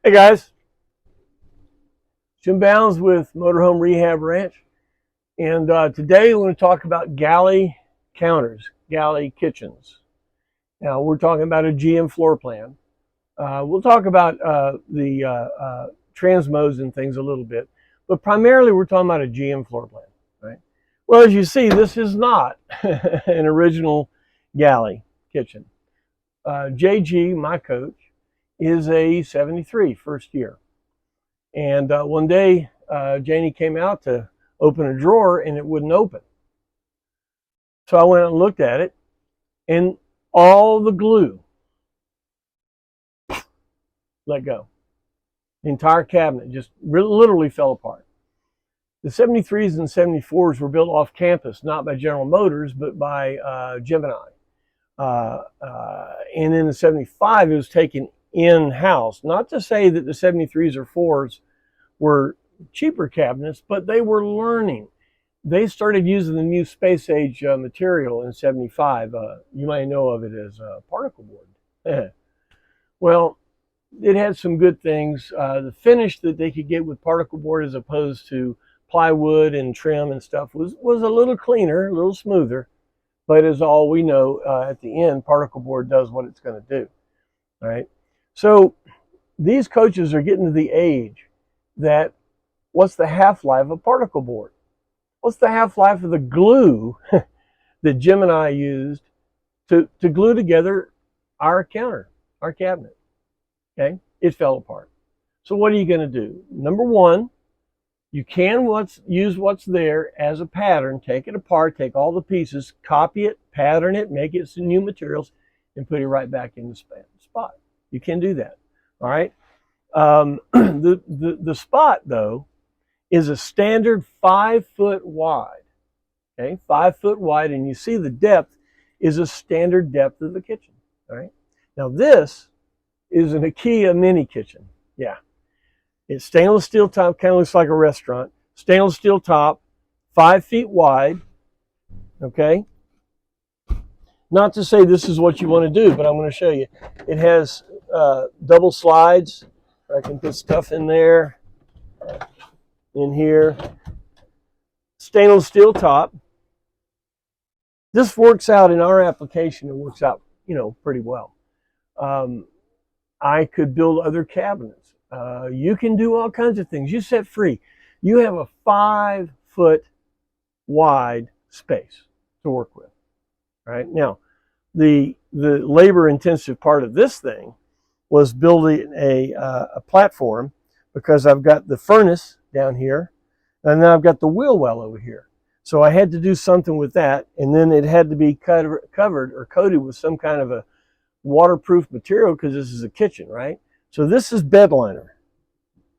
Hey guys, Jim Bounds with Motorhome Rehab Ranch, and today we're going to talk about Galley counters, Galley kitchens. Now we're talking about a GM floor plan. We'll talk about the transmodes and things a little bit, but primarily we're talking about a GM floor plan, right? Well, as you see, this is not an original Galley kitchen. JG, my coach, is a 73 first year. And one day, Janie came out to open a drawer and it wouldn't open. So I went and looked at it, and all the glue let go. The entire cabinet just literally fell apart. The 73s and 74s were built off campus, not by General Motors, but by Gemini. And in the 75, it was taken in-house. Not to say that the 73s or 4s were cheaper cabinets, but they were learning. They started using the new space age material in 75. You might know of it as particle board. Well, it had some good things. The finish that they could get with particle board as opposed to plywood and trim and stuff was a little cleaner, a little smoother. But as all we know, at the end, particle board does what it's going to do. All right. So these coaches are getting to the age that what's the half-life of particle board? What's the half-life of the glue that Jim and I used to glue together our counter, our cabinet? Okay, it fell apart. So what are you going to do? Number one, you can use what's there as a pattern, take it apart, take all the pieces, copy it, pattern it, make it some new materials, and put it right back in the spot. You can do that. All right. The spot though is a standard 5 foot wide. Okay, 5 foot wide, and you see the depth is a standard depth of the kitchen. All right. Now this is an IKEA mini kitchen. Yeah. It's stainless steel top, kind of looks like a restaurant. Stainless steel top, 5 feet wide. Okay. Not to say this is what you want to do, but I'm going to show you. It has double slides. I can put stuff in there, in here. Stainless steel top. This works out in our application. It works out, pretty well. I could build other cabinets. You can do all kinds of things. You set free. You have a 5 foot wide space to work with. Right now, the labor intensive part of this thing was building a platform, because I've got the furnace down here and then I've got the wheel well over here. So I had to do something with that, and then it had to be covered or coated with some kind of a waterproof material, because this is a kitchen, right? So this is bed liner,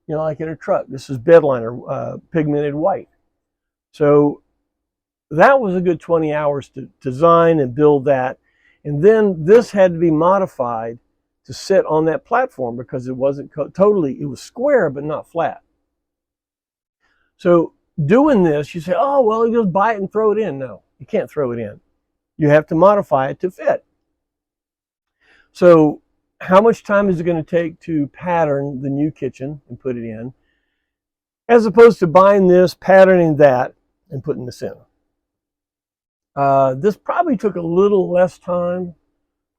like in a truck. This is bed liner, pigmented white. So that was a good 20 hours to design and build that. And then this had to be modified to sit on that platform, because it wasn't it was square but not flat. So doing this, you say, oh, well, you just buy it and throw it in. No, you can't throw it in. You have to modify it to fit. So how much time is it going to take to pattern the new kitchen and put it in, as opposed to buying this, patterning that, and putting this in? This probably took a little less time,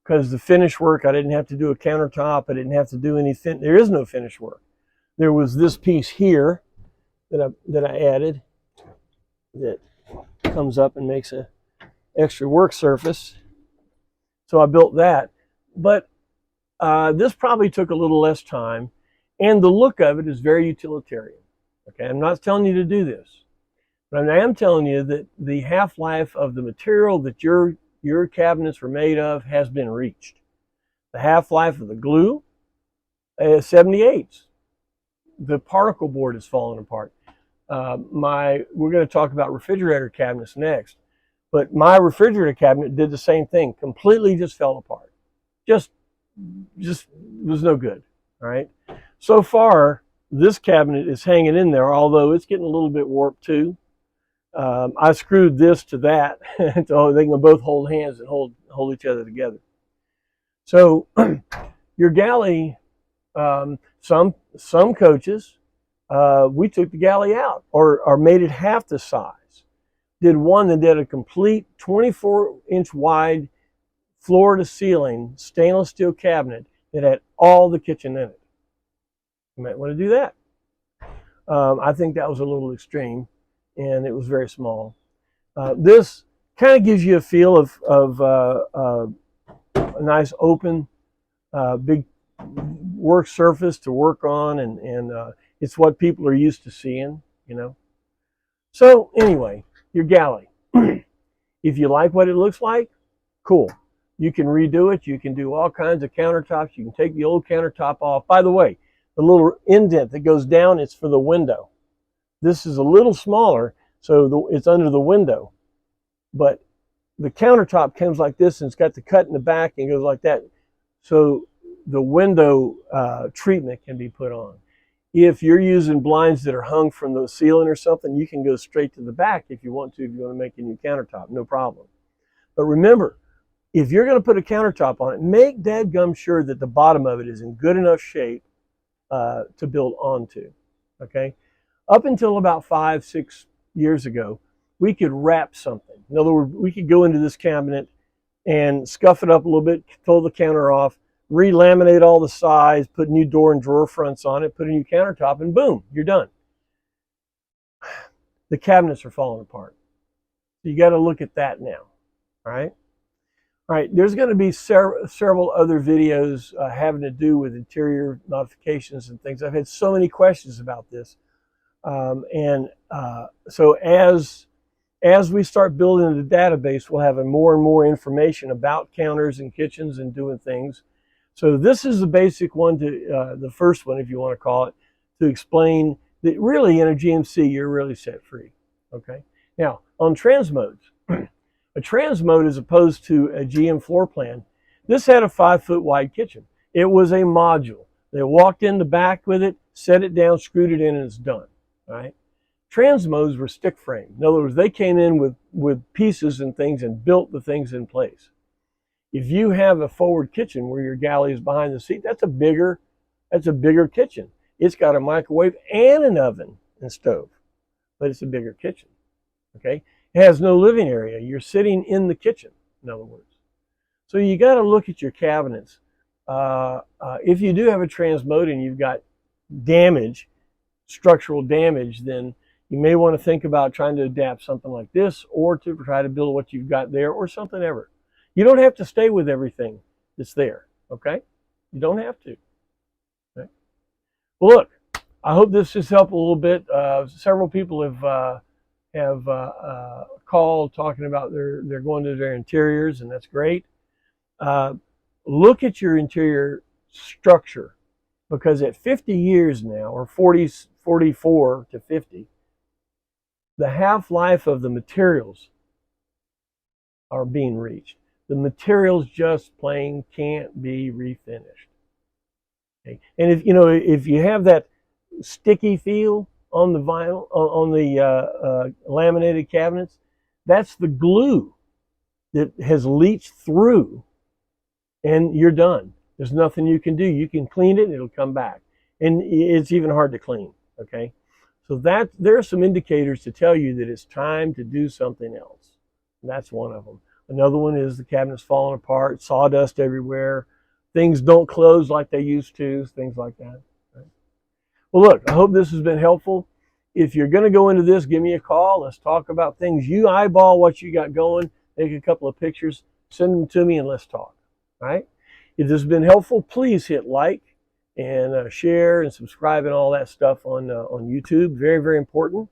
because the finish work, I didn't have to do a countertop. I didn't have to do anything. There is no finish work. There was this piece here that I added that comes up and makes a extra work surface. So I built that. But this probably took a little less time, and the look of it is very utilitarian. Okay, I'm not telling you to do this, but I am telling you that the half-life of the material that your cabinets were made of has been reached. The half-life of the glue is 78s. The particle board is falling apart. We're going to talk about refrigerator cabinets next, but my refrigerator cabinet did the same thing. Completely just fell apart. Just was no good. All right. So far, this cabinet is hanging in there, although it's getting a little bit warped too. I screwed this to that so they can both hold hands and hold each other together. So your Galley Some coaches, we took the galley out or made it half the size. Did one that did a complete 24-inch wide floor to ceiling stainless steel cabinet that had all the kitchen in it. You might want to do that. I think that was a little extreme, and it was very small. This kind of gives you a feel of a nice open, big work surface to work on, and it's what people are used to seeing, you know. So anyway, your galley. If you like what it looks like, cool. You can redo it. You can do all kinds of countertops. You can take the old countertop off. By the way, the little indent that goes down, it's for the window. This is a little smaller, so it's under the window. But the countertop comes like this, and it's got the cut in the back and goes like that. So the window treatment can be put on. If you're using blinds that are hung from the ceiling or something, you can go straight to the back if you want to make a new countertop, no problem. But remember, if you're going to put a countertop on it, make dadgum sure that the bottom of it is in good enough shape to build onto, okay? Up until about 5-6 years ago, we could wrap something. In other words, we could go into this cabinet and scuff it up a little bit, pull the counter off, re-laminate all the sides, put new door and drawer fronts on it, put a new countertop, and boom, you're done. The cabinets are falling apart. You got to look at that now, all right? All right, there's going to be several other videos having to do with interior modifications and things. I've had so many questions about this. So as we start building the database, we'll have more and more information about counters and kitchens and doing things. So this is the basic one, the first one, if you want to call it, to explain that really in a GMC, you're really set free, okay? Now, on Transmodes, a Transmode as opposed to a GM floor plan, this had a 5-foot wide kitchen. It was a module. They walked in the back with it, set it down, screwed it in, and it's done, all right? Transmodes were stick frame. In other words, they came in with pieces and things and built the things in place. If you have a forward kitchen where your galley is behind the seat, that's a bigger kitchen. It's got a microwave and an oven and stove, but it's a bigger kitchen, okay? It has no living area. You're sitting in the kitchen, in other words. So you got to look at your cabinets. If you do have a Transmode and you've got damage, structural damage, then you may want to think about trying to adapt something like this or to try to build what you've got there or something ever. You don't have to stay with everything that's there, okay? You don't have to. Okay? Well, look, I hope this has helped a little bit. Several people have called talking about they're going to their interiors, and that's great. Look at your interior structure, because at 50 years now, or 44 to 50, the half-life of the materials are being reached. The materials just plain can't be refinished. Okay? And if you have that sticky feel on the vinyl, on the laminated cabinets, that's the glue that has leached through, and you're done. There's nothing you can do. You can clean it and it'll come back. And it's even hard to clean, okay? So there are some indicators to tell you that it's time to do something else. And that's one of them. Another one is the cabinet's falling apart, sawdust everywhere, things don't close like they used to, things like that. Right? Well, look, I hope this has been helpful. If you're going to go into this, give me a call. Let's talk about things. You eyeball what you got going, take a couple of pictures, send them to me, and let's talk. All right? If this has been helpful, please hit like and share and subscribe and all that stuff on YouTube. Very, very important.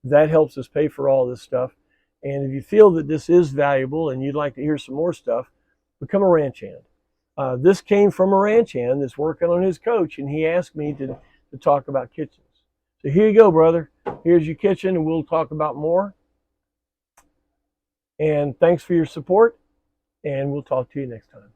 That helps us pay for all this stuff. And if you feel that this is valuable and you'd like to hear some more stuff, become a ranch hand. This came from a ranch hand that's working on his coach, and he asked me to talk about kitchens. So here you go, brother. Here's your kitchen, and we'll talk about more. And thanks for your support, and we'll talk to you next time.